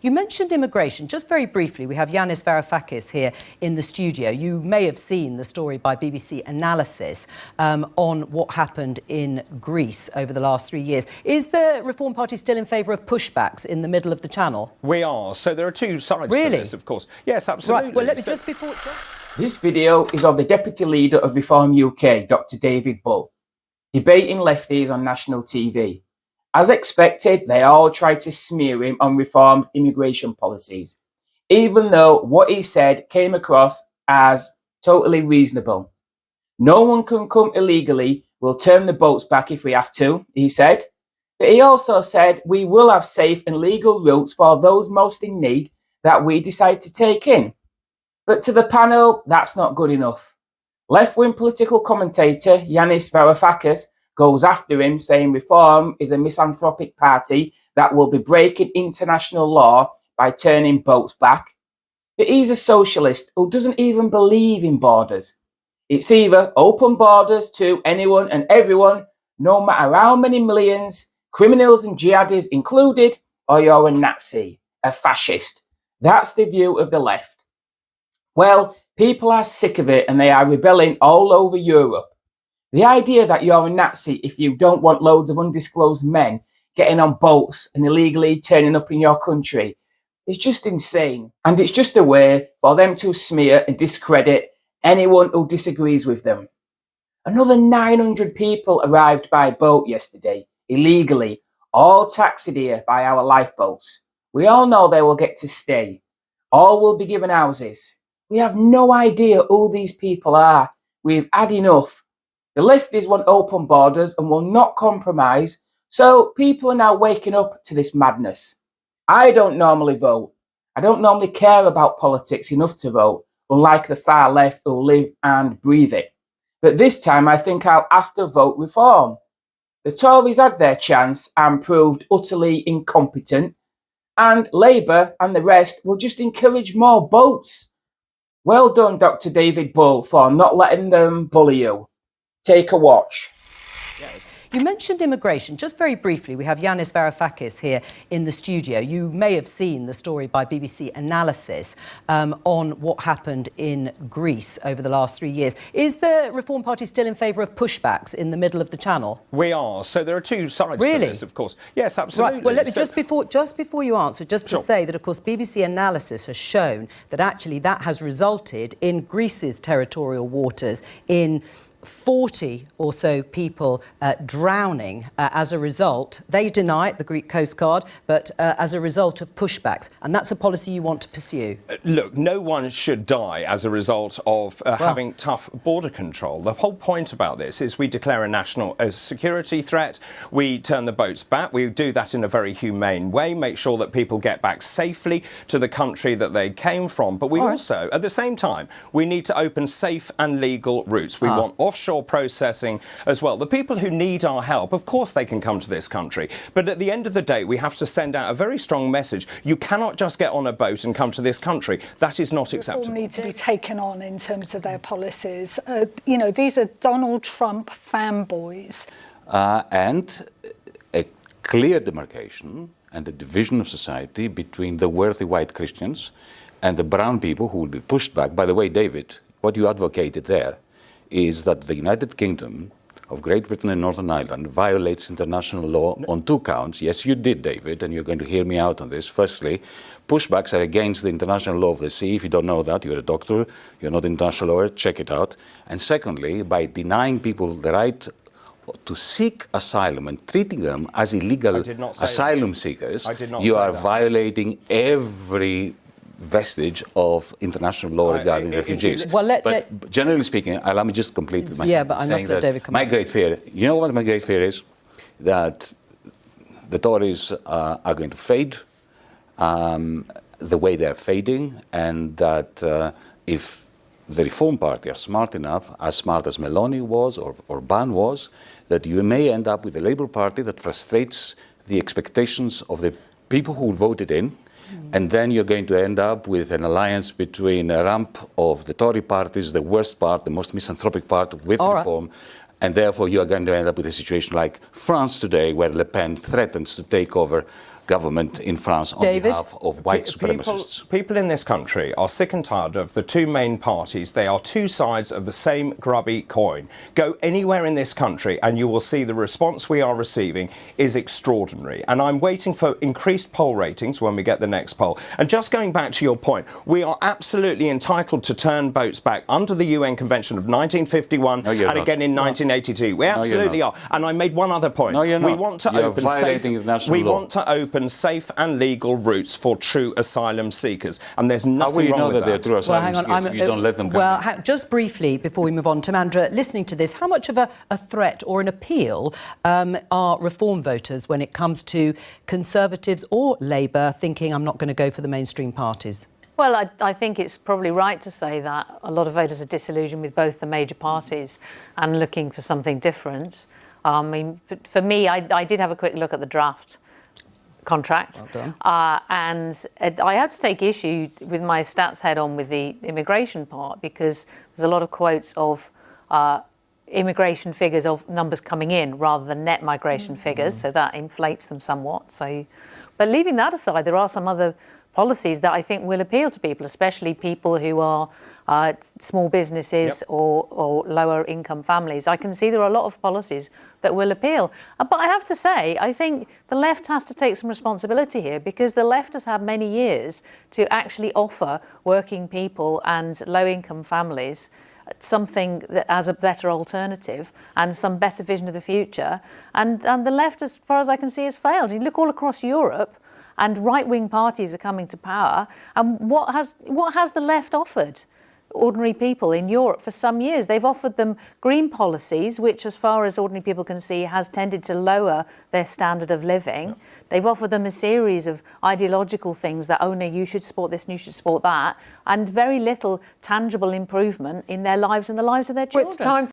You mentioned immigration. Just very briefly, we have Yanis Varoufakis here in the studio. You may have seen the story by BBC Analysis on what happened in Greece over the last 3 years. Is the Reform Party still in favour of pushbacks in the middle of the channel? We are. So there are two sides to this, of course. Yes, absolutely. Right. Well, let me This video is of the Deputy Leader of Reform UK, Dr. David Bull, debating lefties on national TV. As expected, they all tried to smear him on Reform's immigration policies, even though what he said came across as totally reasonable. No one can come illegally, we'll turn the boats back if we have to, he said. But he also said we will have safe and legal routes for those most in need that we decide to take in. But to the panel, that's not good enough. Left-wing political commentator Yanis Varoufakis goes after him, saying Reform is a misanthropic party that will be breaking international law by turning boats back. But he's a socialist who doesn't even believe in borders. It's either open borders to anyone and everyone, no matter how many millions, criminals and jihadis included, or you're a Nazi, a fascist. That's the view of the left. Well, people are sick of it and they are rebelling all over Europe. The idea that you're a Nazi if you don't want loads of undisclosed men getting on boats and illegally turning up in your country is just insane. And it's just a way for them to smear and discredit anyone who disagrees with them. Another 900 people arrived by boat yesterday, illegally, all taxied here by our lifeboats. We all know they will get to stay. All will be given houses. We have no idea who these people are. We've had enough. The lefties want open borders and will not compromise, so people are now waking up to this madness. I don't normally vote. I don't normally care about politics enough to vote, unlike the far left who live and breathe it. But this time I think I'll have to vote Reform. The Tories had their chance and proved utterly incompetent, and Labour and the rest will just encourage more boats. Well done, Dr. David Bull, for not letting them bully you. Take a watch. Yes. You mentioned immigration. Just very briefly, we have Yanis Varoufakis here in the studio. You may have seen the story by BBC Analysis on what happened in Greece over the last 3 years. Is the Reform Party still in favour of pushbacks in the middle of the channel? We are. So there are two sides to this, of course. Yes, absolutely. Right. Well, let me just before you answer, just to say that, of course, BBC Analysis has shown that actually that has resulted in Greece's territorial waters in 40 or so people drowning as a result. They deny it, the Greek Coast Guard, but as a result of pushbacks. And that's a policy you want to pursue. Look, no one should die as a result of having tough border control. The whole point about this is we declare a national security threat. We turn the boats back. We do that in a very humane way, make sure that people get back safely to the country that they came from. But we also, at the same time, we need to open safe and legal routes. We want offshore processing as well. The people who need our help, of course they can come to this country, but at the end of the day we have to send out a very strong message. You cannot just get on a boat and come to this country. That is not acceptable. People need to be taken on in terms of their policies. You know, these are Donald Trump fanboys. And a clear demarcation and a division of society between the wealthy white Christians and the brown people who will be pushed back. By the way, David, what you advocated there is that the United Kingdom of Great Britain and Northern Ireland violates international law on 2 counts. Yes, you did, David, and you're going to hear me out on this. Firstly, pushbacks are against the international law of the sea. If you don't know that, you're a doctor, you're not an international lawyer, check it out. And secondly, by denying people the right to seek asylum and treating them as illegal asylum seekers, you are violating every vestige of international law regarding refugees. But generally speaking, allow me just complete my Yeah, but I must let David come my great fear, you know what my great fear is? That the Tories are going to fade the way they're fading, and that if the Reform Party are smart enough, as smart as Meloni was or Orbán was, that you may end up with a Labour Party that frustrates the expectations of the people who voted in. And then you're going to end up with an alliance between a rump of the Tory parties, the worst part, the most misanthropic part, with Reform. And therefore you are going to end up with a situation like France today, where Le Pen threatens to take over government in France on David? behalf of white supremacists. People in this country are sick and tired of the two main parties. They are two sides of the same grubby coin. Go anywhere in this country and you will see the response we are receiving is extraordinary. And I'm waiting for increased poll ratings when we get the next poll. And just going back to your point, we are absolutely entitled to turn boats back under the UN Convention of 1951 and not. again in 1982. We absolutely are. And I made one other point. No, you're we not. want to You're open violating international we law. want to open safe and legal routes for true asylum seekers, and there's nothing How will you wrong know with that they're true asylum seekers if you don't let them come in? Just briefly, before we move on, Tamandra, listening to this, how much of a threat or an appeal are Reform voters when it comes to Conservatives or Labour thinking, I'm not going to go for the mainstream parties? Well, I think it's probably right to say that a lot of voters are disillusioned with both the major parties and looking for something different. I mean, for me, I did have a quick look at the draft contract. Well done. And I had to take issue with my stats head on with the immigration part, because there's a lot of quotes of immigration figures of numbers coming in rather than net migration figures, so that inflates them somewhat. But leaving that aside, there are some other policies that I think will appeal to people, especially people who are small businesses or lower income families. I can see there are a lot of policies that will appeal. But I have to say, I think the left has to take some responsibility here, because the left has had many years to actually offer working people and low income families something that as a better alternative and some better vision of the future. And the left, as far as I can see, has failed. You look all across Europe, and right-wing parties are coming to power. And what has the left offered ordinary people in Europe for some years? They've offered them green policies, which, as far as ordinary people can see, has tended to lower their standard of living. They've offered them a series of ideological things that, oh no, you should support this and you should support that, and very little tangible improvement in their lives and the lives of their children. Well, it's time